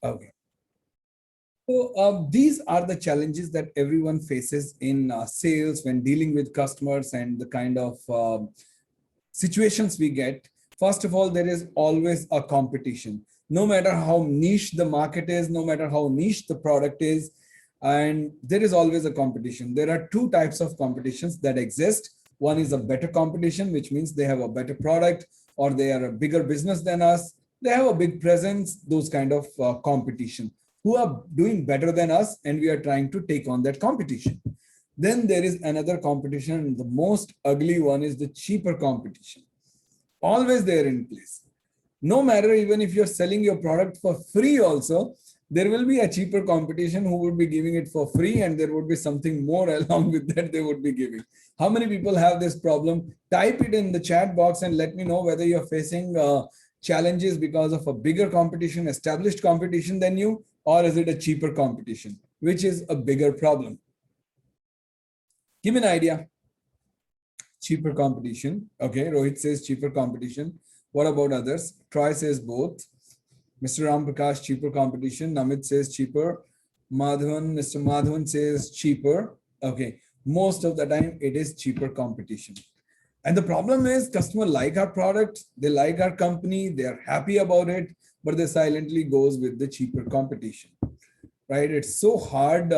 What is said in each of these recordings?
Okay. So these are the challenges that everyone faces in sales when dealing with customers and the kind of situations we get. First of all, there is always a competition. No matter how niche the market is, no matter how niche the product is, and there is always a competition. There are two types of competitions that exist. One is a better competition, which means they have a better product or they are a bigger business than us. They have a big presence, those kind of competition who are doing better than us, and we are trying to take on that competition. Then there is another competition, and the most ugly one is the cheaper competition. Always there in place. No matter even if you're selling your product for free also, there will be a cheaper competition who would be giving it for free, and there would be something more along with that they would be giving. How many people have this problem? Type it in the chat box and let me know whether you're facing challenges because of a bigger competition, established competition than you, or is it a cheaper competition, which is a bigger problem? Give me an idea. Cheaper competition. Okay, Rohit says cheaper competition. What about others? Troy says both. Mr. Ram Prakash, cheaper competition. Amit says cheaper. Mr. Madhavan says cheaper. Okay, most of the time it is cheaper competition. And the problem is customer like our product, they like our company, they are happy about it, but they silently goes with the cheaper competition, right? It's so hard.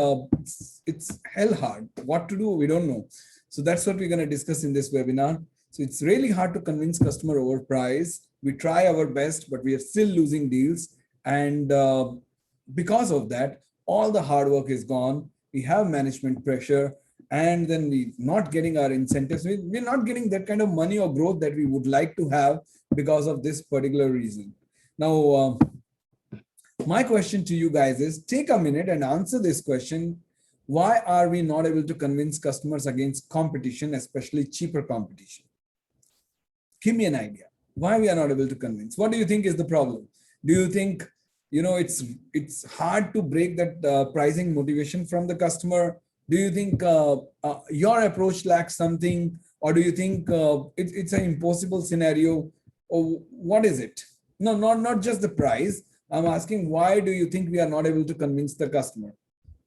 It's hell hard. What to do? We don't know. So that's what we're going to discuss in this webinar. So it's really hard to convince customer over price. We try our best, but we are still losing deals. And because of that, all the hard work is gone. We have management pressure, and then we're not getting our incentives. We're not getting that kind of money or growth that we would like to have because of this particular reason. Now, my question to you guys is, take a minute and answer this question. Why are we not able to convince customers against competition, especially cheaper competition? Give me an idea. Why we are not able to convince? What do you think is the problem? Do you think, it's hard to break that pricing motivation from the customer? Do you think your approach lacks something, or do you think it's an impossible scenario, or what is it? No, not just the price. I'm asking, why do you think we are not able to convince the customer?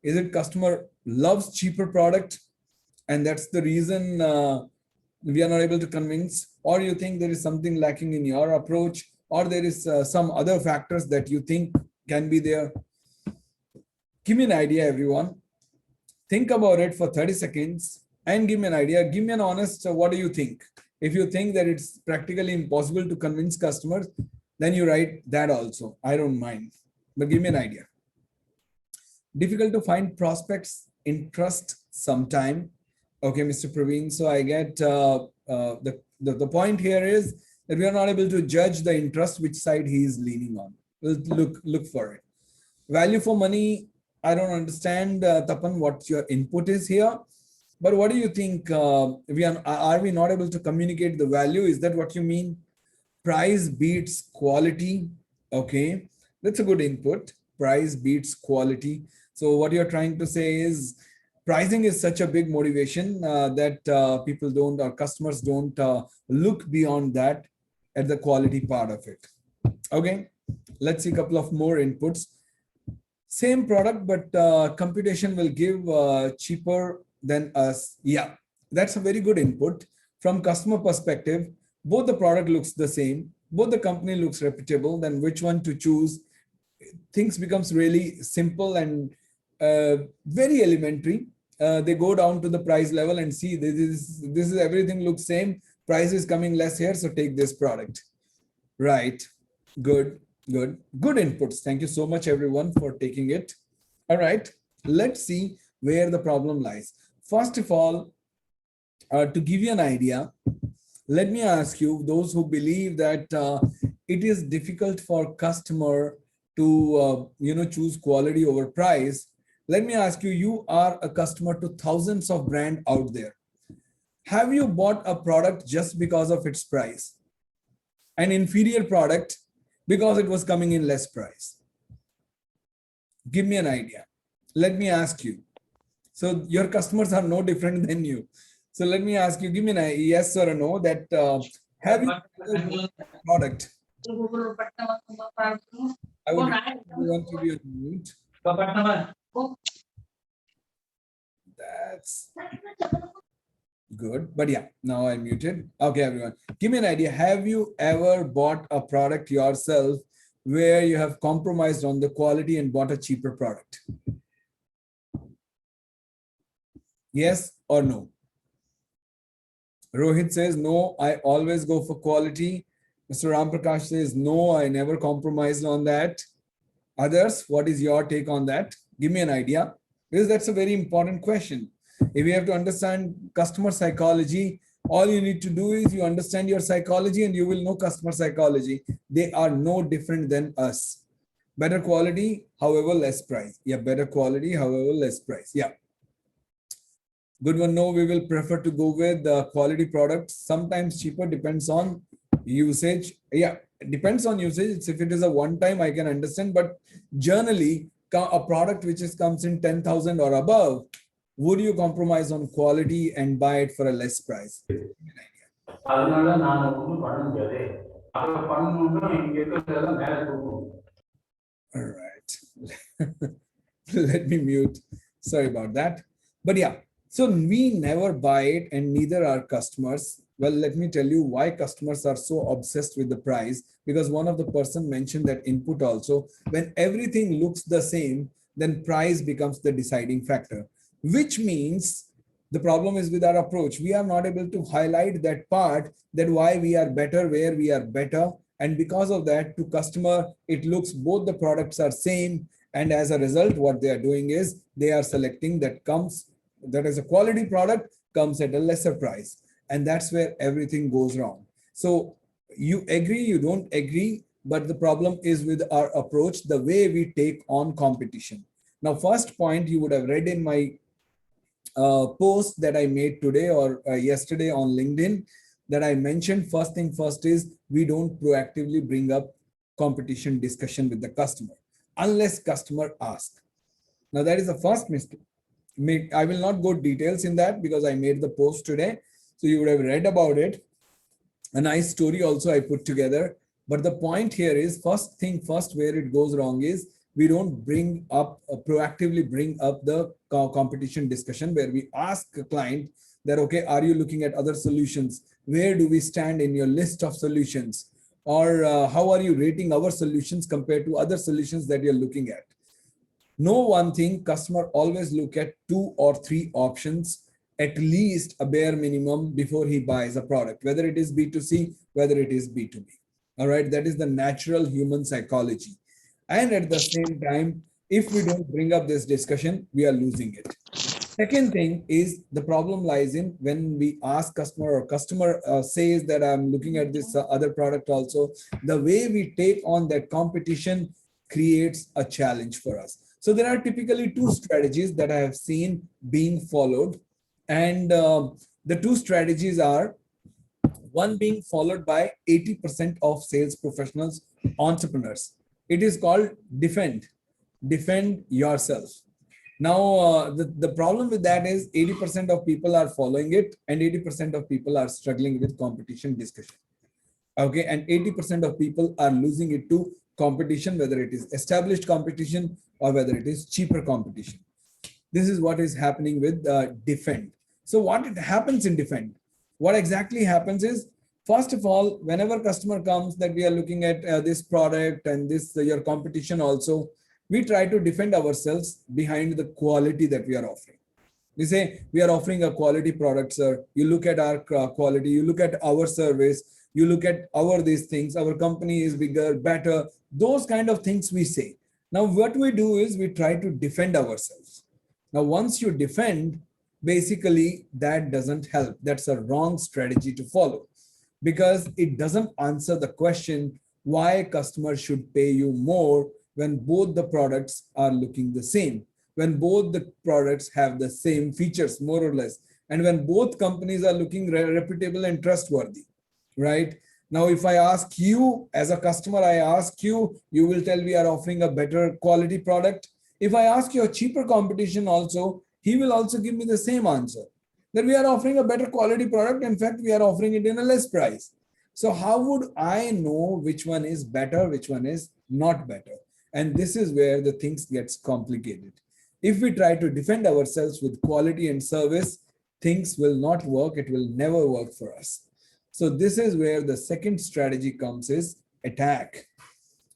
Is it customer loves cheaper product, and that's the reason we are not able to convince? Or you think there is something lacking in your approach, or there is some other factors that you think can be there? Give me an idea, everyone. Think about it for 30 seconds and give me an idea. Give me an honest, what do you think? If you think that it's practically impossible to convince customers, then you write that also. I don't mind, but give me an idea. Difficult to find prospects, interest sometime. Okay, Mr. Praveen. So I get the point here is that we are not able to judge the interest, which side he is leaning on. We'll look for it. Value for money. I don't understand, Tapan, what your input is here. But what do you think? Are we not able to communicate the value? Is that what you mean? Price beats quality. Okay, that's a good input. Price beats quality. So what you're trying to say is pricing is such a big motivation that people don't, or customers don't look beyond that at the quality part of it. Okay, let's see a couple of more inputs. Same product, but computation will give cheaper than us. Yeah, that's a very good input. From customer perspective, both the product looks the same, both the company looks reputable, then which one to choose? Things becomes really simple and very elementary. They go down to the price level and see this is everything looks same. Price is coming less here, so take this product. Right. Good inputs. Thank you so much, everyone, for taking it. All right. Let's see where the problem lies. First of all, to give you an idea, let me ask you, those who believe that it is difficult for customer to choose quality over price. Let me ask you, you are a customer to thousands of brands out there. Have you bought a product just because of its price? An inferior product because it was coming in less price? Give me an idea. Let me ask you. So your customers are no different than you. So let me ask you, give me a yes or a no, that have you bought a product? I would everyone to be on mute. That's good. But yeah, now I'm muted. Okay, everyone. Give me an idea. Have you ever bought a product yourself where you have compromised on the quality and bought a cheaper product? Yes or no? Rohit says, no, I always go for quality. Mr. Ramprakash says, no, I never compromised on that. Others, what is your take on that? Give me an idea, because that's a very important question. If you have to understand customer psychology, all you need to do is you understand your psychology and you will know customer psychology. They are no different than us. Better quality, however, less price. Yeah, better quality, however, less price. Yeah. Good one. No, we will prefer to go with the quality products. Sometimes cheaper, depends on usage. Yeah, depends on usage. If it is a one time, I can understand. But generally, a product which comes in 10,000 or above, would you compromise on quality and buy it for a less price? All right. Let me mute. Sorry about that. But yeah, so we never buy it and neither are customers. Well, let me tell you why customers are so obsessed with the price, because one of the person mentioned that input also, when everything looks the same, then price becomes the deciding factor, which means the problem is with our approach. We are not able to highlight that part, that why we are better, where we are better. And because of that, to customer, it looks both the products are same. And as a result, what they are doing is they are selecting that is a quality product, comes at a lesser price. And that's where everything goes wrong. So you agree, you don't agree, but the problem is with our approach, the way we take on competition. Now, first point you would have read in my post that I made today or yesterday on LinkedIn, that I mentioned first thing first is we don't proactively bring up competition discussion with the customer unless customer asks. Now that is the first mistake. I will not go details in that because I made the post today. So you would have read about it. A nice story also I put together. But the point here is first thing first, where it goes wrong is we don't bring up proactively bring up the competition discussion where we ask a client that, okay, are you looking at other solutions? Where do we stand in your list of solutions? Or how are you rating our solutions compared to other solutions that you're looking at? Know one thing, customer always look at 2 or 3 options, at least a bare minimum, before he buys a product, whether it is B2C, whether it is B2B. All right, that is the natural human psychology. And at the same time, if we don't bring up this discussion, we are losing it. Second thing is the problem lies in when we ask customer or customer says that I'm looking at this other product also, the way we take on that competition creates a challenge for us. So there are typically 2 strategies that I have seen being followed. And the 2 strategies are, one being followed by 80% of sales professionals, entrepreneurs. It is called defend yourself. Now, the problem with that is 80% of people are following it and 80% of people are struggling with competition discussion. Okay, and 80% of people are losing it to competition, whether it is established competition or whether it is cheaper competition. This is what is happening with defend. So what happens in defend? What exactly happens is, first of all, whenever customer comes that we are looking at this product and this your competition also, we try to defend ourselves behind the quality that we are offering. We say we are offering a quality product, sir. You look at our quality, you look at our service, you look at these things, our company is bigger, better, those kind of things we say. Now what we do is we try to defend ourselves. Now once you defend, basically that doesn't help. That's a wrong strategy to follow, because it doesn't answer the question why customers should pay you more when both the products are looking the same, when both the products have the same features, more or less, and when both companies are looking reputable and trustworthy, right? Now, if I ask you as a customer, I ask you, you will tell we are offering a better quality product. If I ask you a cheaper competition also, he will also give me the same answer, that we are offering a better quality product. In fact, we are offering it in a less price. So how would I know which one is better, which one is not better? And this is where the things gets complicated. If we try to defend ourselves with quality and service, things will not work. It will never work for us. So this is where the second strategy comes, is attack,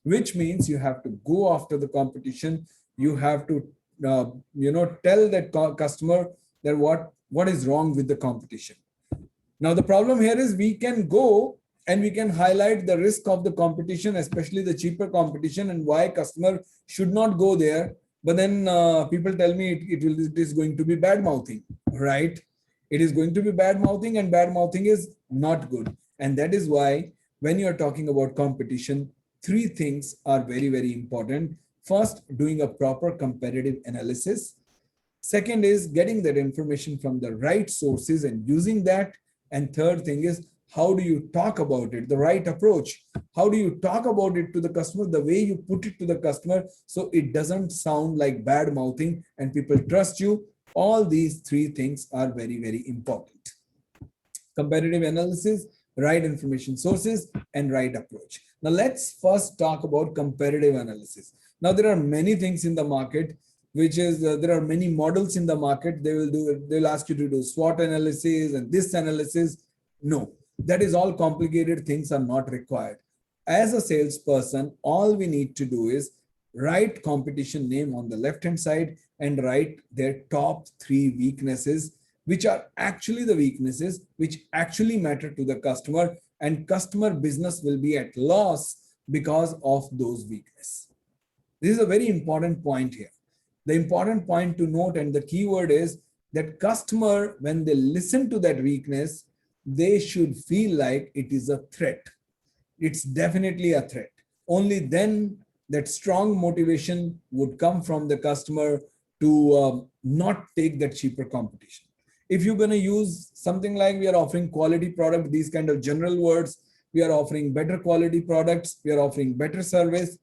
which means you have to go after the competition. You have to, tell that customer that what is wrong with the competition. Now, the problem here is we can go and we can highlight the risk of the competition, especially the cheaper competition, and why customer should not go there. But then people tell me it is going to be bad mouthing, right? It is going to be bad mouthing, and bad mouthing is not good. And that is why when you are talking about competition, three things are very, very important. First, doing a proper competitive analysis. Second is getting that information from the right sources and using that. And third thing is, how do you talk about it, the right approach? How do you talk about it to the customer, the way you put it to the customer, so it doesn't sound like bad mouthing and people trust you. All these three things are very, very important. Competitive analysis, right information sources, and right approach. Now let's first talk about competitive analysis. Now there are many things in the market, which is there are many models in the market. They'll ask you to do SWOT analysis and this analysis. No, that is all complicated. Things are not required. As a salesperson, all we need to do is write competition name on the left hand side and write their top 3 weaknesses, which are actually the weaknesses which actually matter to the customer, and customer business will be at loss because of those weaknesses. This is a very important point here. The important point to note, and the keyword is that customer, when they listen to that weakness, they should feel like it is a threat. It's definitely a threat. Only then that strong motivation would come from the customer to not take that cheaper competition. If you're going to use something like we are offering quality product, these kind of general words, we are offering better quality products, we are offering better service,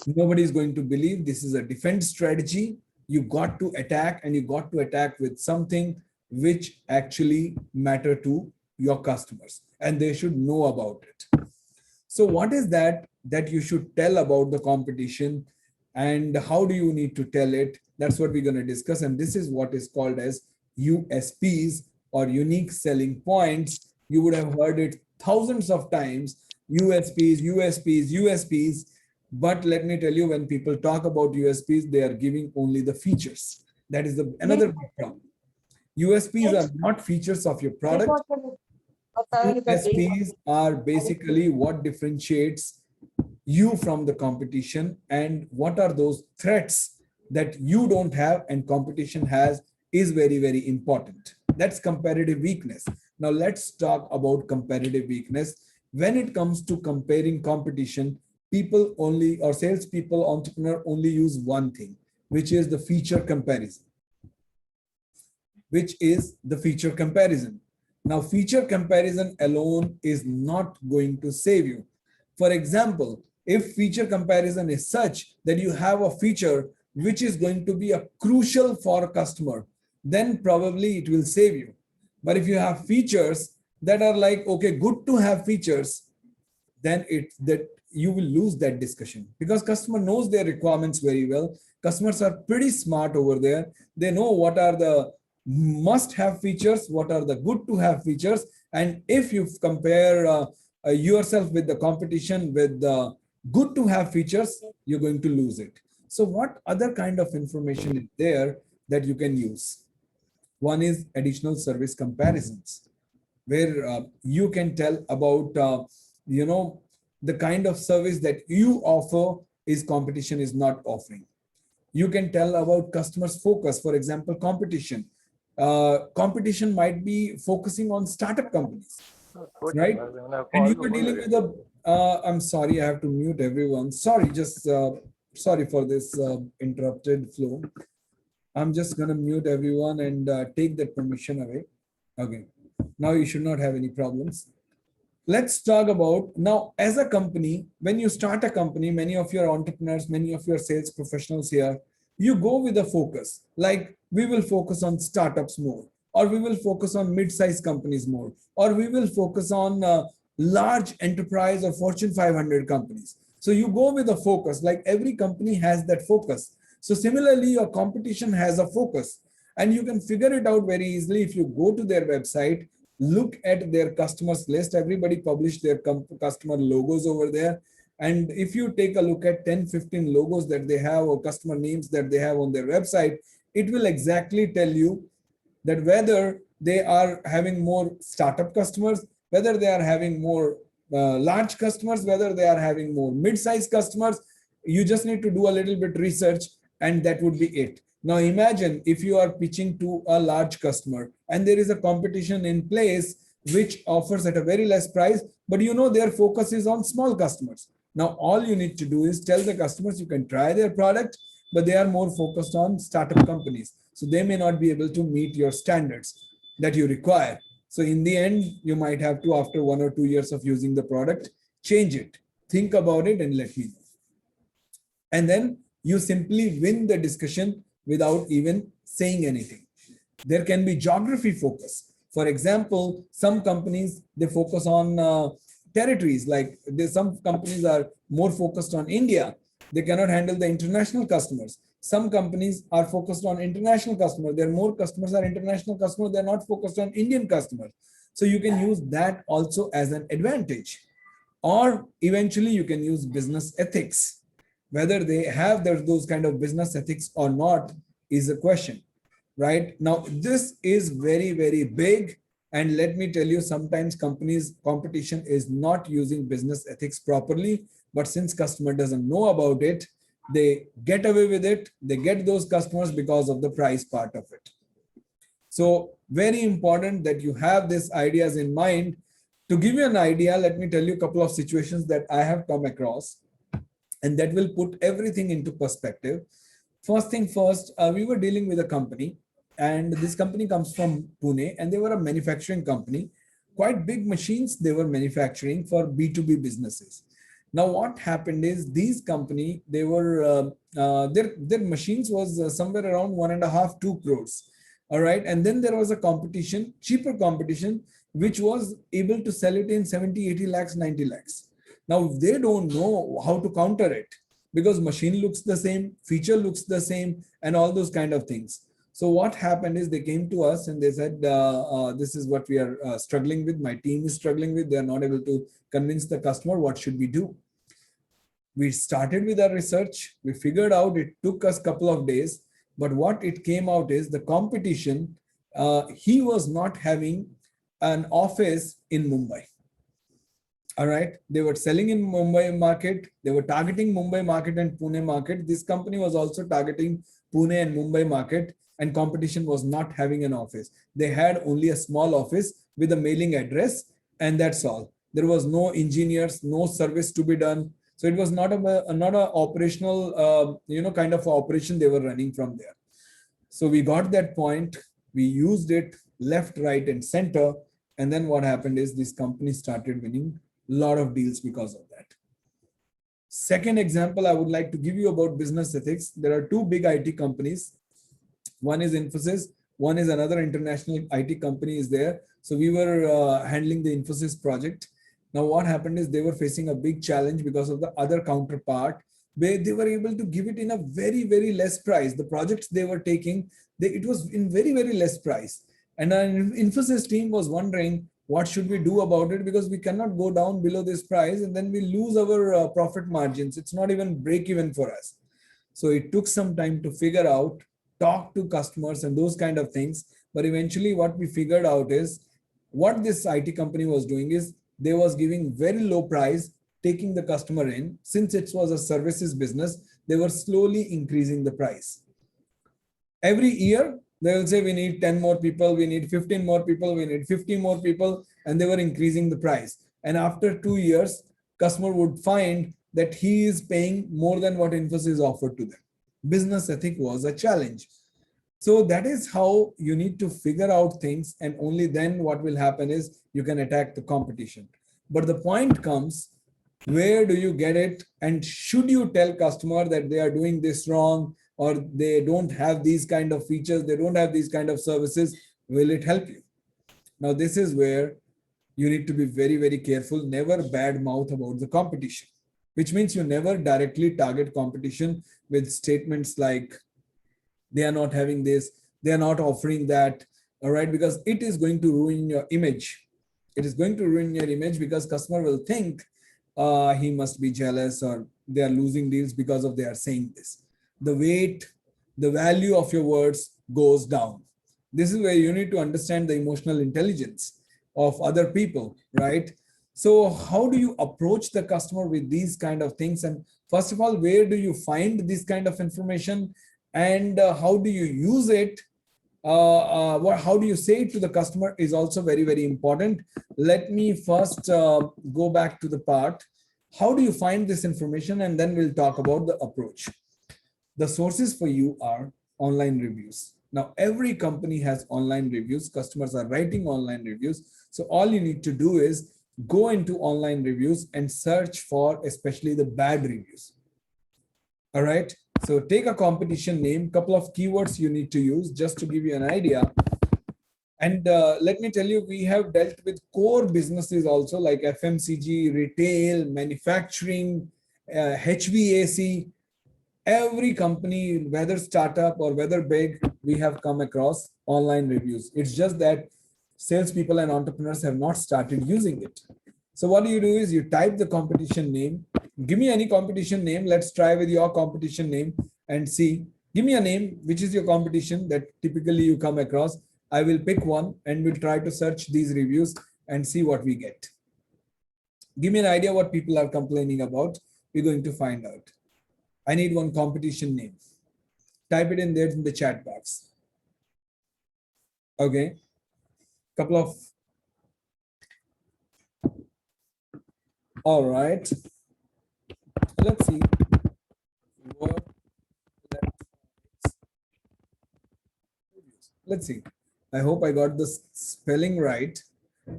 nobody is going to believe. This is a defense strategy. You got to attack, and you got to attack with something which actually matter to your customers, and they should know about it. So what is that you should tell about the competition, and how do you need to tell it? That's what we're going to discuss. And this is what is called as USPs, or unique selling points. You would have heard it thousands of times. USPs, USPs, USPs. But let me tell you, when people talk about USPs, they are giving only the features. That is another big problem. USPs are not features of your product. USPs are basically what differentiates you from the competition, and what are those threats that you don't have and competition has is very, very important. That's competitive weakness. Now let's talk about competitive weakness. When it comes to comparing competition, people only, or salespeople, entrepreneur only use one thing, which is the feature comparison. Now, feature comparison alone is not going to save you. For example, if feature comparison is such that you have a feature which is going to be a crucial for a customer, then probably it will save you. But if you have features that are like, okay, good to have features, then you will lose that discussion, because customer knows their requirements very well. Customers are pretty smart over there. They know what are the must-have features, what are the good-to-have features, and if you compare yourself with the competition with the good-to-have features, you're going to lose it. So what other kind of information is there that you can use? One is additional service comparisons, where you can tell about the kind of service that you offer is competition is not offering. You can tell about customers focus. For example, competition might be focusing on startup companies, right? And you are dealing with I'm sorry, I have to mute everyone. Sorry, just sorry for this interrupted flow. I'm just going to mute everyone and take that permission away. Okay, now you should not have any problems. Let's talk about now, as a company, when you start a company, many of your entrepreneurs, many of your sales professionals here, you go with a focus, like we will focus on startups more, or we will focus on mid-sized companies more, or we will focus on large enterprise or Fortune 500 companies. So you go with a focus, like every company has that focus. So similarly, your competition has a focus, and you can figure it out very easily if you go to their website, look at their customers list. Everybody publish their customer logos over there. And if you take a look at 10, 15 logos that they have or customer names that they have on their website, it will exactly tell you that whether they are having more startup customers, whether they are having more large customers, whether they are having more mid-sized customers. You just need to do a little bit research, and that would be it. Now imagine if you are pitching to a large customer and there is a competition in place which offers at a very less price, but you know their focus is on small customers. Now all you need to do is tell the customers you can try their product, but they are more focused on startup companies. So they may not be able to meet your standards that you require. So in the end, you might have to, after 1 or 2 years of using the product, change it. Think about it and let me know. And then you simply win the discussion without even saying anything. There can be geography focus. For example, some companies, they focus on territories. Like some companies are more focused on India. They cannot handle the international customers. Some companies are focused on international customers. Their more customers are international customers. They're not focused on Indian customers. So you can use that also as an advantage. Or eventually you can use business ethics. Whether they have those kind of business ethics or not is a question, right? Now, this is very, very big. And let me tell you, sometimes competition is not using business ethics properly. But since customer doesn't know about it, they get away with it. They get those customers because of the price part of it. So very important that you have these ideas in mind. To give you an idea, let me tell you a couple of situations that I have come across, and that will put everything into perspective. First thing first, we were dealing with a company, and this company comes from Pune, and they were a manufacturing company. Quite big machines they were manufacturing for B2B businesses. Now, what happened is these company, they were their machines was somewhere around 1.5, 2 crores. All right, and then there was a competition, cheaper competition, which was able to sell it in 70, 80 lakhs, 90 lakhs. Now they don't know how to counter it because machine looks the same, feature looks the same, and all those kind of things. So what happened is they came to us and they said, this is what we are struggling with. My team is struggling with. They are not able to convince the customer. What should we do? We started with our research. We figured out, it took us a couple of days, but what it came out is the competition, he was not having an office in Mumbai. All right. They were selling in Mumbai market. They were targeting Mumbai market and Pune market. This company was also targeting Pune and Mumbai market, and competition was not having an office. They had only a small office with a mailing address, and that's all. There was no engineers, no service to be done. So it was not a operational, kind of operation they were running from there. So we got that point. We used it left, right, and center. And then what happened is this company started winning a lot of deals because of that. Second example I would like to give you about business ethics. There are two big IT companies. One is Infosys. One is another international IT company is there. So we were handling the Infosys project. Now what happened is they were facing a big challenge because of the other counterpart. They were able to give it in a very, very less price. The projects they were taking, it was in very, very less price. And our Infosys team was wondering, what should we do about it? Because we cannot go down below this price and then we lose our profit margins. It's not even break even for us. So it took some time to figure out, talk to customers and those kind of things. But eventually what we figured out is what this IT company was doing is they was giving very low price, taking the customer in. Since it was a services business, they were slowly increasing the price. Every year, they will say, we need 10 more people, we need 15 more people, we need 50 more people, and they were increasing the price. And after 2 years, customer would find that he is paying more than what Infosys offered to them. Business ethic was a challenge. So that is how you need to figure out things, and only then what will happen is you can attack the competition. But the point comes, where do you get it? And should you tell customer that they are doing this wrong, or they don't have these kind of features, they don't have these kind of services? Will it help you? Now, this is where you need to be very, very careful. Never bad mouth about the competition. which means you never directly target competition with statements like they are not having this, they are not offering that, all right, because it is going to ruin your image. It is going to ruin your image because customer will think he must be jealous or they are losing deals because of they are saying this. The weight, the value of your words goes down. This is where you need to understand the emotional intelligence of other people, right? So how do you approach the customer with these kind of things? And first of all, where do you find this kind of information? And how do you use it? How do you say it to the customer is also very, very important. Let me first go back to the part. How do you find this information? And then we'll talk about the approach. The sources for you are online reviews. Now, every company has online reviews. Customers are writing online reviews. So all you need to do is go into online reviews and search for especially the bad reviews. All right. So take a competition name, couple of keywords you need to use just to give you an idea. And let me tell you, we have dealt with core businesses also like FMCG, retail, manufacturing, HVAC. Every company, whether startup or whether big, we have come across online reviews. It's just that salespeople and entrepreneurs have not started using it. So what you do is you type the competition name. Give me any competition name. Let's try with your competition name and see. Give me a name, which is your competition that typically you come across. I will pick one and we'll try to search these reviews and see what we get. Give me an idea what people are complaining about. We're going to find out. I need one competition name. Type it in there in the chat box. Okay. Couple of. All right. Let's see. Let's see. I hope I got the spelling right.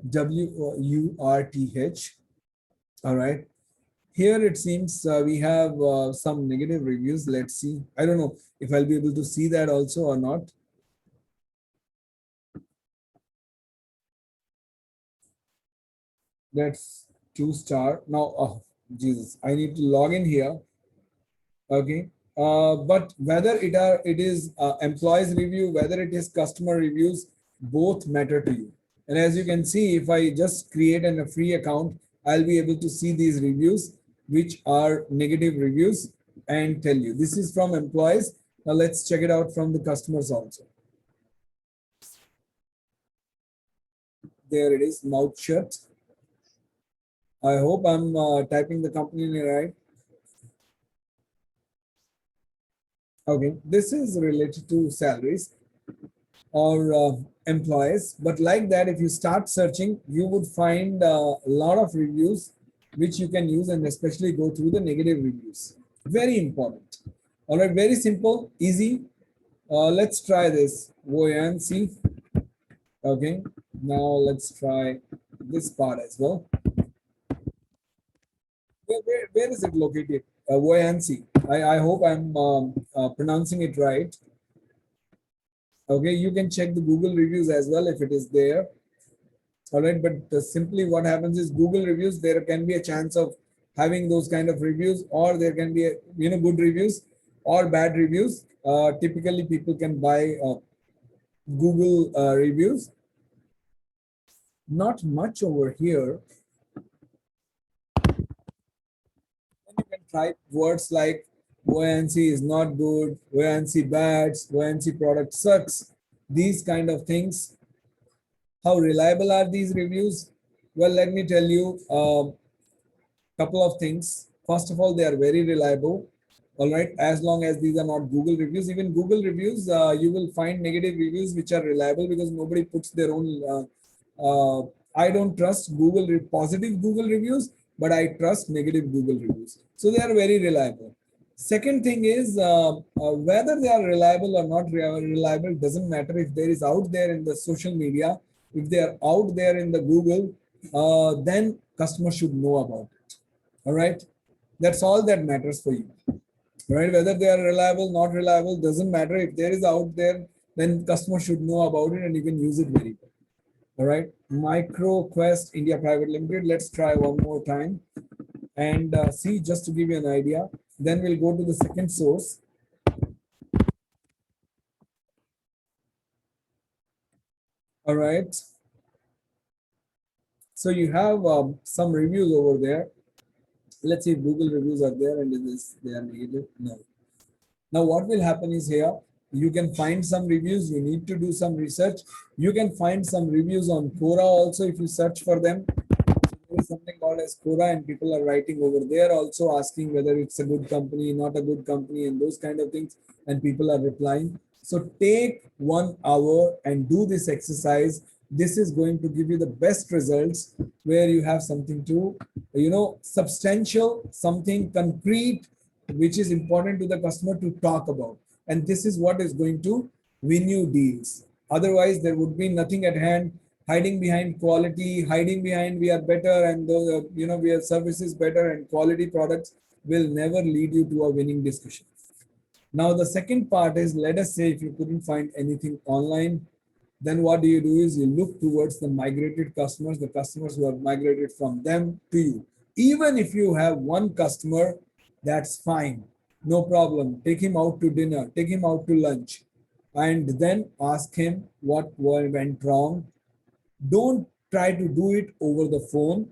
WURTH. All right. Here it seems we have some negative reviews. Let's see. I don't know if I'll be able to see that also or not. That's 2-star. Now, oh, Jesus, I need to log in here. Okay. But whether it is employees review, whether it is customer reviews, both matter to you. And as you can see, if I just create a free account, I'll be able to see these reviews, which are negative reviews, and tell you this is from employees. Now let's check it out from the customers also. There it is, mouth shut. I hope I'm typing the company name right. Okay, this is related to salaries or employees, but like that, if you start searching, you would find a lot of reviews which you can use, and especially go through the negative reviews. Very important. All right, very simple, easy. Let's try this. ONC. Okay, now let's try this part as well. Where is it located? ONC. I hope I'm pronouncing it right. Okay, you can check the Google reviews as well if it is there. All right, but simply what happens is Google reviews, there can be a chance of having those kind of reviews, or there can be good reviews or bad reviews. Typically, people can buy Google reviews. Not much over here. And you can type words like ONC is not good, ONC bad, ONC product sucks. These kind of things. How reliable are these reviews? Well, let me tell you a couple of things. First of all, they are very reliable. All right, as long as these are not Google reviews. Even Google reviews, you will find negative reviews which are reliable because nobody puts their own. I don't trust positive Google reviews, but I trust negative Google reviews. So they are very reliable. Second thing is whether they are reliable or not reliable doesn't matter. If there is out there in the social media, if they are out there in the Google, then customers should know about it. All right, that's all that matters for you. Right, whether they are reliable, not reliable, doesn't matter. If there is out there, then customers should know about it and you can use it very well. All right, MicroQuest India Private Limited. Let's try one more time. and see, just to give you an idea. Then we'll go to the second source. All right. So you have some reviews over there. Let's see if Google reviews are there and they are negative. No. Now what will happen is here, you can find some reviews. You need to do some research. You can find some reviews on Quora also if you search for them. There is something called as Quora, and people are writing over there also asking whether it's a good company, not a good company, and those kind of things. And people are replying. So take 1 hour and do this exercise. This is going to give you the best results, where you have something to, substantial, something concrete, which is important to the customer to talk about. And this is what is going to win you deals. Otherwise, there would be nothing at hand. Hiding behind quality, hiding behind we are better, and we have services better and quality products will never lead you to a winning discussion. Now the second part is, let us say if you couldn't find anything online, then what do? Is you look towards the migrated customers, the customers who have migrated from them to you. Even if you have one customer, that's fine, no problem. Take him out to dinner, take him out to lunch, and then ask him what went wrong. Don't try to do it over the phone.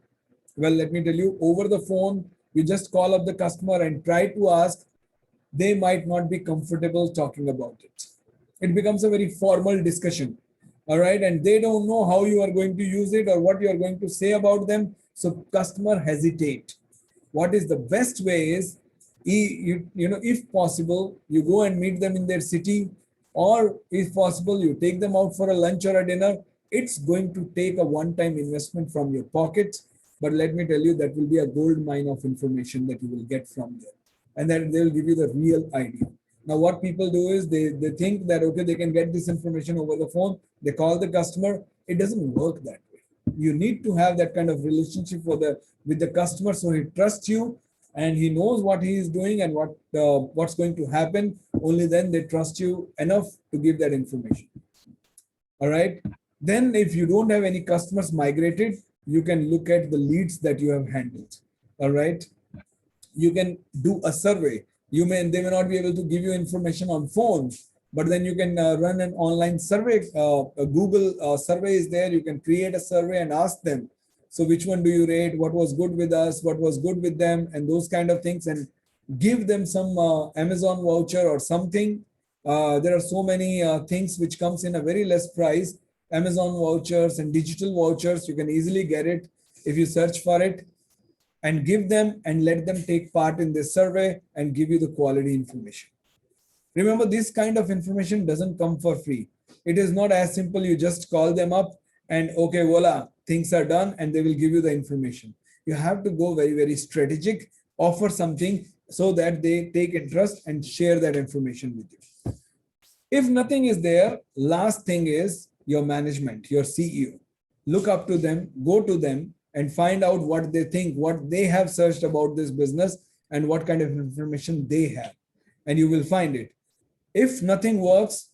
Well, let me tell you, over the phone, you just call up the customer and try to ask. They might not be comfortable talking about it. It becomes a very formal discussion. All right. And they don't know how you are going to use it or what you are going to say about them. So customer hesitate. What is the best way is, if possible, you go and meet them in their city, or if possible, you take them out for a lunch or a dinner. It's going to take a one-time investment from your pocket, but let me tell you, that will be a gold mine of information that you will get from there, and then they will give you the real idea. Now, what people do is they think that, okay, they can get this information over the phone. They call the customer. It doesn't work that way. You need to have that kind of relationship with the customer, so he trusts you and he knows what he is doing and what's going to happen. Only then they trust you enough to give that information. All right. Then if you don't have any customers migrated, you can look at the leads that you have handled. All right. You can do a survey. They may not be able to give you information on phone, but then you can run an online survey. A Google survey is there. You can create a survey and ask them, so which one do you rate? What was good with us? What was good with them? And those kind of things, and give them some Amazon voucher or something. There are so many things which comes in a very less price. Amazon vouchers and digital vouchers, you can easily get it if you search for it, and give them and let them take part in this survey and give you the quality information. Remember, this kind of information doesn't come for free. It is not as simple. You just call them up and okay, voila, things are done, and they will give you the information. You have to go very, very strategic, offer something so that they take interest and share that information with you. If nothing is there, last thing is your management, your CEO. Look up to them, go to them, and find out what they think, what they have searched about this business, and what kind of information they have. And you will find it. If nothing works,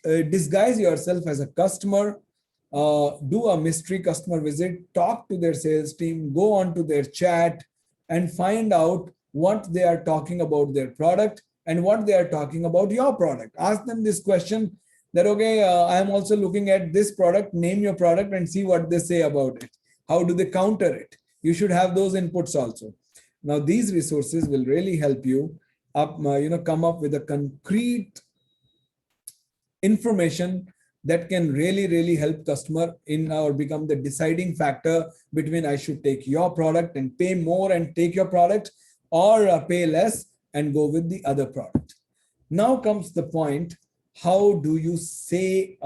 disguise yourself as a customer, do a mystery customer visit, talk to their sales team, go on to their chat, and find out what they are talking about their product and what they are talking about your product. Ask them this question that, okay, I am also looking at this product, name your product and see what they say about it. How do they counter it? You should have those inputs also. Now, these resources will really help you come up with a concrete information that can really, really help customer in or become the deciding factor between I should take your product and pay more and take your product, or pay less and go with the other product. Now comes the point, how do you say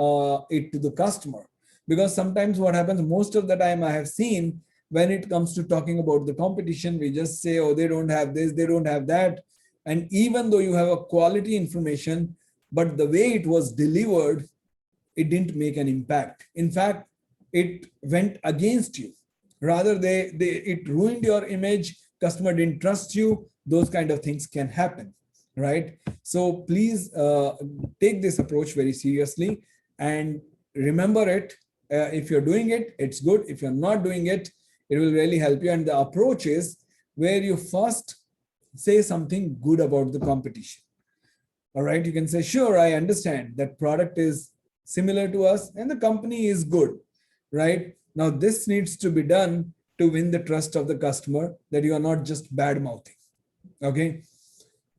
it to the customer? Because sometimes what happens, most of the time I have seen, when it comes to talking about the competition, we just say, oh, they don't have this, they don't have that. And even though you have a quality information, but the way it was delivered, it didn't make an impact. In fact, it went against you. Rather, it ruined your image. Customer didn't trust you. Those kind of things can happen, right? So please take this approach very seriously and remember it. If you're doing it, it's good. If you're not doing it, it will really help you. And the approach is where you first say something good about the competition. All right, you can say, sure, I understand that product is similar to us and the company is good, right? Now, this needs to be done to win the trust of the customer, that you are not just bad mouthing. Okay.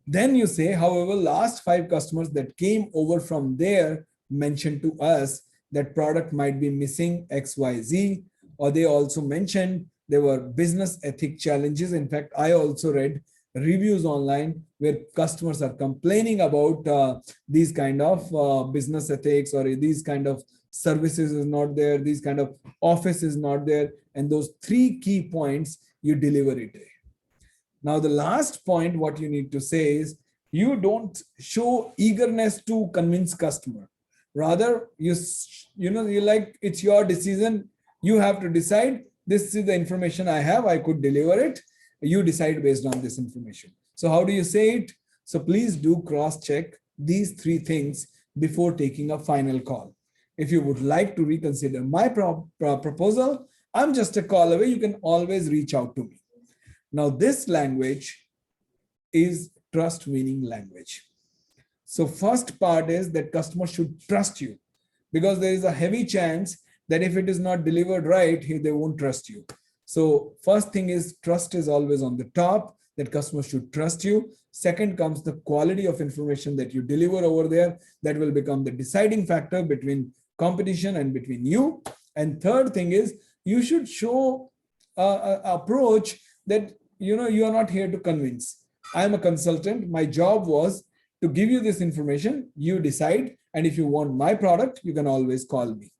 Then you say, however, last 5 customers that came over from there mentioned to us that product might be missing XYZ, or they also mentioned there were business ethic challenges. In fact, I also read reviews online where customers are complaining about these kind of business ethics, or these kind of services is not there, these kind of office is not there, and those 3 key points you deliver it. Now, the last point, what you need to say is, you don't show eagerness to convince customer. Rather, you like, it's your decision. You have to decide, this is the information I have, I could deliver it. You decide based on this information. So how do you say it? So please do cross-check these 3 things before taking a final call. If you would like to reconsider my proposal, I'm just a call away. You can always reach out to me. Now, this language is trust winning language. So first part is that customers should trust you, because there is a heavy chance that if it is not delivered right, they won't trust you. So first thing is, trust is always on the top, that customers should trust you. Second comes the quality of information that you deliver over there. That will become the deciding factor between competition and between you. And third thing is, you should show an approach that you are not here to convince. I'm a consultant. My job was to give you this information. You decide. And if you want my product, you can always call me.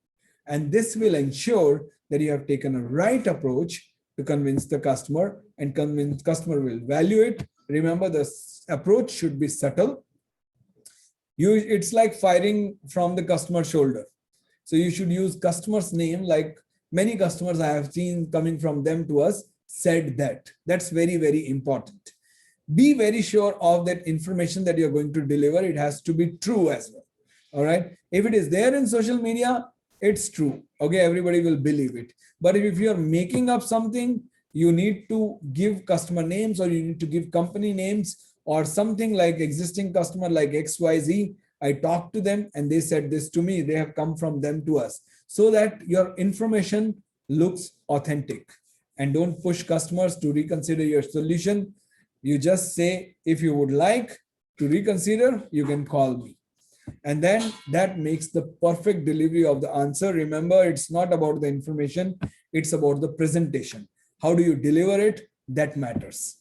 And this will ensure that you have taken a right approach to convince the customer, and customer will value it. Remember, the approach should be subtle. It's like firing from the customer's shoulder. So you should use customer's name, like many customers I have seen coming from them to us said that. That's very, very important. Be very sure of that information that you're going to deliver. It has to be true as well. All right. If it is there in social media, it's true. Okay. Everybody will believe it. But if you're making up something, you need to give customer names, or you need to give company names, or something like existing customer like XYZ. I talked to them and they said this to me. They have come from them to us, so that your information looks authentic. And don't push customers to reconsider your solution. You just say, if you would like to reconsider, you can call me. And then that makes the perfect delivery of the answer. Remember, it's not about the information, it's about the presentation. How do you deliver it? That matters.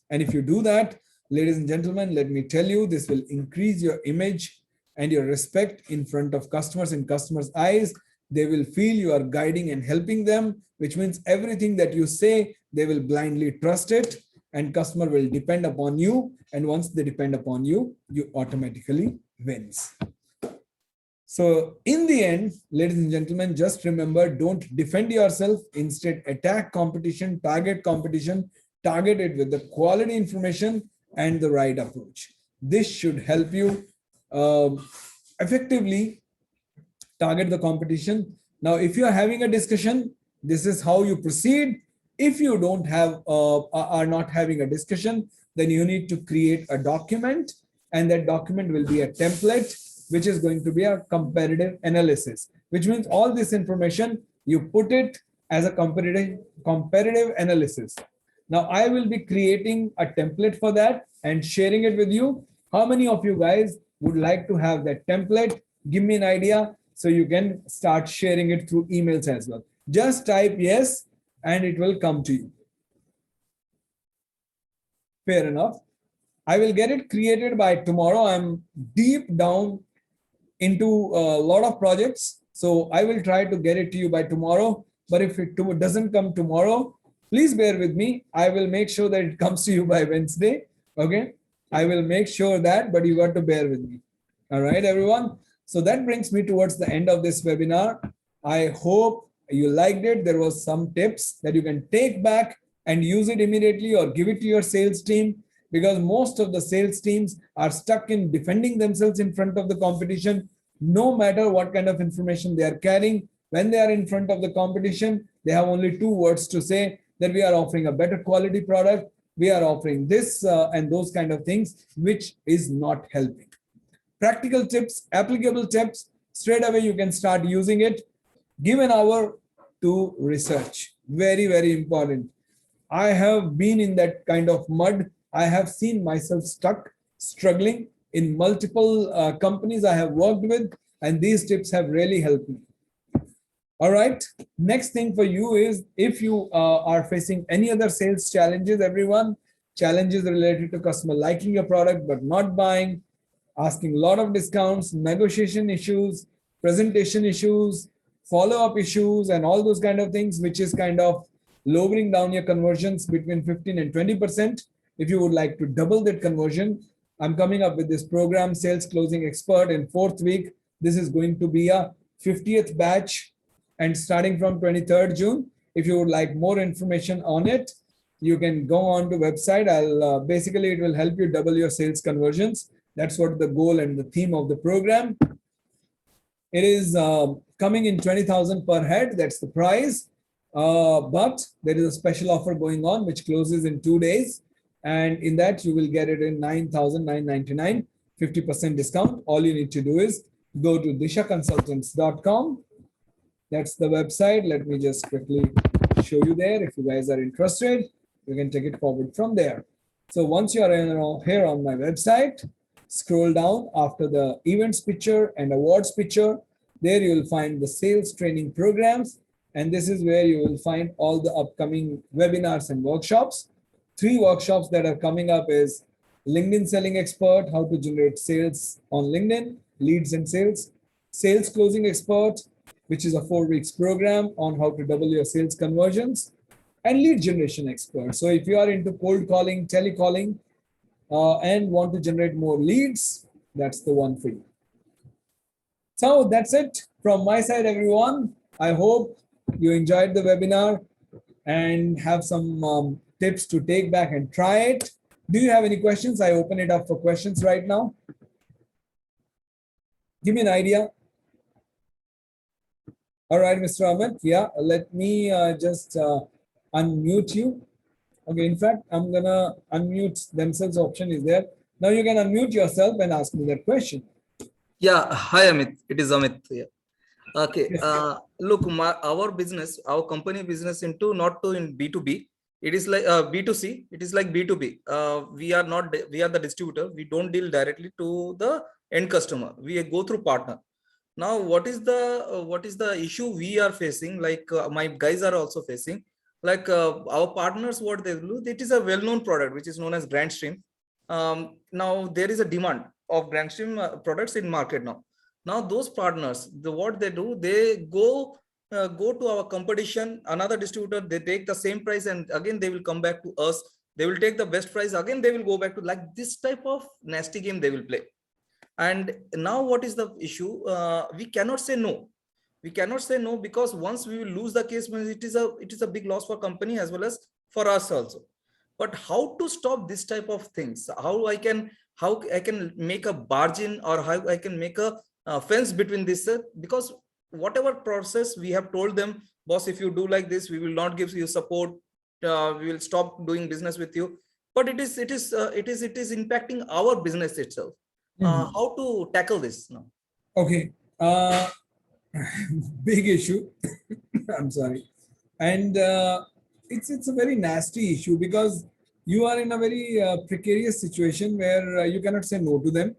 And if you do that, ladies and gentlemen, let me tell you, this will increase your image and your respect in front of customers, in customers' eyes. They will feel you are guiding and helping them, which means everything that you say, they will blindly trust it, and customer will depend upon you. And once they depend upon you, you automatically wins. So in the end, ladies and gentlemen, just remember, don't defend yourself. Instead, attack competition, target it with the quality information and the right approach. This should help you effectively target the competition. Now, if you are having a discussion, this is how you proceed. If you don't have are not having a discussion, then you need to create a document, and that document will be a template, which is going to be a comparative analysis, which means all this information, you put it as a comparative analysis. Now, I will be creating a template for that and sharing it with you. How many of you guys would like to have that template? Give me an idea so you can start sharing it through emails as well. Just type yes, and it will come to you. Fair enough. I will get it created by tomorrow. I'm deep down into a lot of projects, so I will try to get it to you by tomorrow. But if it doesn't come tomorrow, please bear with me. I will make sure that it comes to you by Wednesday. Okay, I will make sure that, but you got to bear with me. All right, everyone. So that brings me towards the end of this webinar. I hope you liked it. There was some tips that you can take back and use it immediately, or give it to your sales team, because most of the sales teams are stuck in defending themselves in front of the competition. No matter what kind of information they are carrying, when they are in front of the competition, they have only 2 words to say, that we are offering a better quality product, we are offering this and those kind of things, which is not helping. Practical tips, applicable tips, straight away you can start using it. Give an hour to research. Very, very important. I have been in that kind of mud. I have seen myself stuck, struggling in multiple companies I have worked with, and these tips have really helped me. All right. Next thing for you is, if you are facing any other sales challenges, everyone, challenges related to customer liking your product but not buying, asking a lot of discounts, negotiation issues, presentation issues, follow-up issues, and all those kind of things, which is kind of lowering down your conversions between 15 and 20%. If you would like to double that conversion, I'm coming up with this program, Sales Closing Expert, in 4th week. This is going to be a 50th batch, and starting from 23rd June. If you would like more information on it, you can go on to website. Basically, it will help you double your sales conversions. That's what the goal and the theme of the program. It is coming in 20,000 per head. That's the price. But there is a special offer going on, which closes in 2 days. And in that, you will get it in 9,999, 50% discount. All you need to do is go to dishaconsultants.com. That's the website. Let me just quickly show you there. If you guys are interested, you can take it forward from there. So once you are here on my website, scroll down after the events picture and awards picture. There you will find the sales training programs. And this is where you will find all the upcoming webinars and workshops. 3 workshops that are coming up is LinkedIn Selling Expert, how to generate sales on LinkedIn, leads and sales. Sales Closing Expert, which is a 4 weeks program on how to double your sales conversions, and Lead Generation Expert. So if you are into cold calling, telecalling, and want to generate more leads, that's the one for you. So that's it from my side, everyone. I hope you enjoyed the webinar and have some tips to take back and try it. Do you have any questions? I open it up for questions right now. Give me an idea. All right, Mr. Amit. Yeah, let me just unmute you. Okay, in fact, I'm going to unmute themselves option is there. Now you can unmute yourself and ask me that question. Yeah, hi Amit. It is Amit. Yeah. Okay. Yes. Look, our business, our company business into not to in B2B. It is like B2C. It is like B2B. We are the distributor. We don't deal directly to the end customer. We go through partner. Now, what is the issue we are facing? Like my guys are also facing. Like our partners, what they do, it is a well-known product which is known as Grandstream. Now there is a demand of Grandstream products in market now. Now those partners, what they do, they go to our competition, another distributor, they take the same price and again they will come back to us. They will take the best price, again they will go back to, like, this type of nasty game they will play. And now what is the issue? We cannot say no. We cannot say no, because once we will lose the case, it is a big loss for company as well as for us also. But how to stop this type of things? How I can make a bargain, or how I can make a fence between this? Because whatever process we have told them, boss, if you do like this, we will not give you support. We will stop doing business with you. But it is impacting our business itself. How to tackle this now? Okay. Big issue. I'm sorry. And it's a very nasty issue, because you are in a very precarious situation where you cannot say no to them.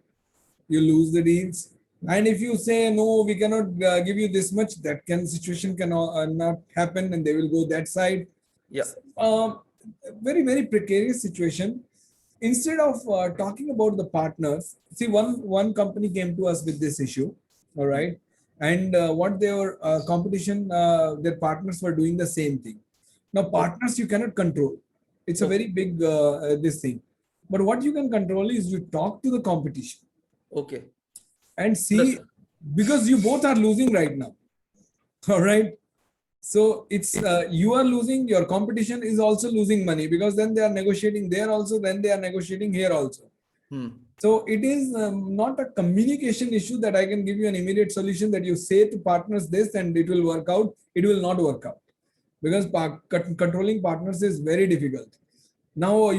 You lose the deals. And if you say, no, we cannot give you this much, that situation cannot not happen, and they will go that side. Yes. Very, very precarious situation. Instead of talking about the partners, see, one company came to us with this issue, all right? And what their competition, their partners were doing the same thing. Now, partners you cannot control. It's a very big this thing. But what you can control is you talk to the competition. Okay. And see, because you both are losing right now, all right? So it's you are losing, your competition is also losing money, because then they are negotiating there also, then they are negotiating here also. So it is not a communication issue that I can give you an immediate solution that you say to partners this and it will work out. It will not work out, because controlling partners is very difficult. Now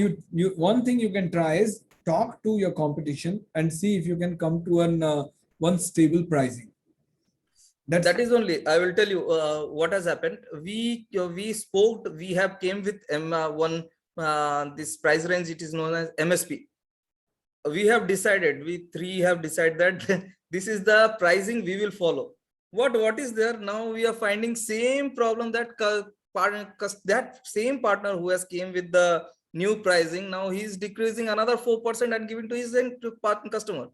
one thing you can try is talk to your competition and see if you can come to one stable pricing. That is only, I will tell you what has happened. We spoke, we have came with one this price range, it is known as MSP. We have decided, we three have decided that this is the pricing we will follow. What is there now? We are finding same problem, that that same partner who has came with the new pricing, now he is decreasing another 4% and giving to his end to customer.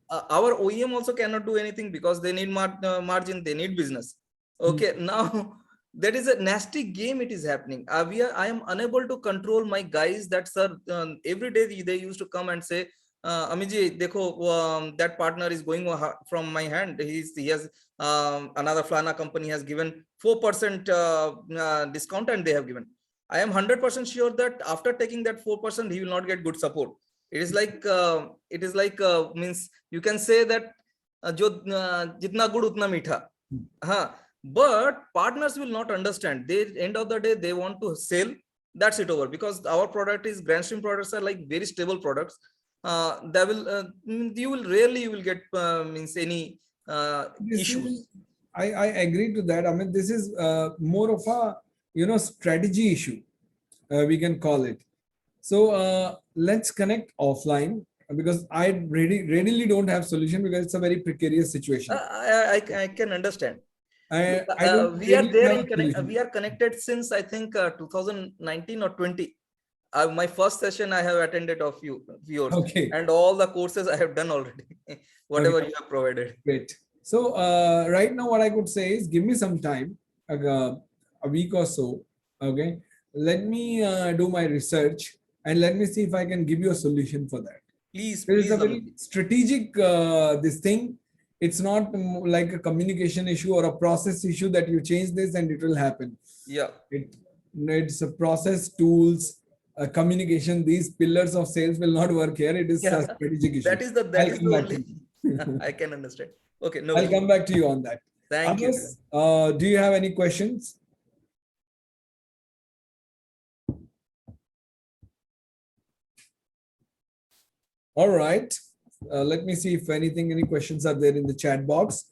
Our OEM also cannot do anything because they need margin, they need business. Okay, now that is a nasty game. It is happening. I am unable to control my guys. That sir, every day they used to come and say, Amiji, dekho, that partner is going from my hand. He has another Flana company has given 4% discount, and they have given. I am 100% sure that after taking that 4%, he will not get good support. It is like means you can say that jo jitna gud utna meetha. But partners will not understand. They end of the day they want to sell. That's it over, because our product is Grand Stream products are like very stable products. That will you will get means any issues. I agree to that. I mean, this is more of a strategy issue, we can call it. So let's connect offline, because I readily don't have solution, because it's a very precarious situation. I can understand. We are connected since I think 2019 or 20. My first session I have attended of yours, okay, and all the courses I have done already, whatever okay, you have provided. Great. So right now what I could say is, give me some time, a week or so. Okay, let me do my research, and let me see if I can give you a solution for that. Please, It's a very strategic this thing. It's not like a communication issue or a process issue that you change this and it will happen. Yeah. It's a process, tools, communication. These pillars of sales will not work here. It is a strategic issue. That is the only I can understand. Okay, no. I'll come back to you on that. Thank you. Do you have any questions? All right. Let me see if any questions are there in the chat box.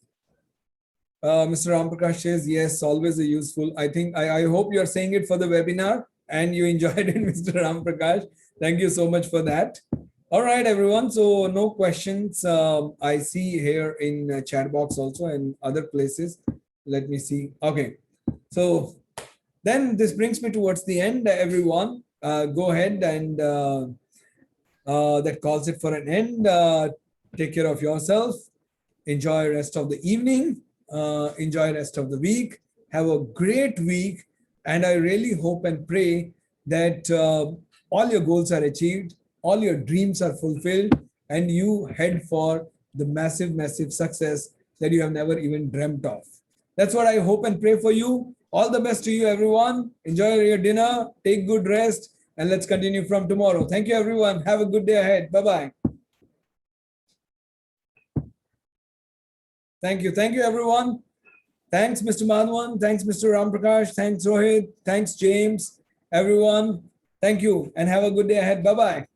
Mr. Ramprakash says, yes, always a useful. I think, I hope you're saying it for the webinar and you enjoyed it, Mr. Ramprakash. Thank you so much for that. All right, everyone. So no questions. I see here in chat box also and other places. Let me see. Okay. So then this brings me towards the end, everyone. Go ahead and that calls it for an end. Take care of yourself. Enjoy rest of the evening. Enjoy rest of the week. Have a great week. And I really hope and pray that all your goals are achieved, all your dreams are fulfilled, and you head for the massive, massive success that you have never even dreamt of. That's what I hope and pray for you. All the best to you, everyone. Enjoy your dinner. Take good rest. And let's continue from tomorrow. Thank you, everyone. Have a good day ahead. Bye-bye. Thank you. Thank you, everyone. Thanks, Mr. Madhavan. Thanks, Mr. Ramprakash. Thanks, Rohit. Thanks, James. Everyone, thank you and have a good day ahead. Bye-bye.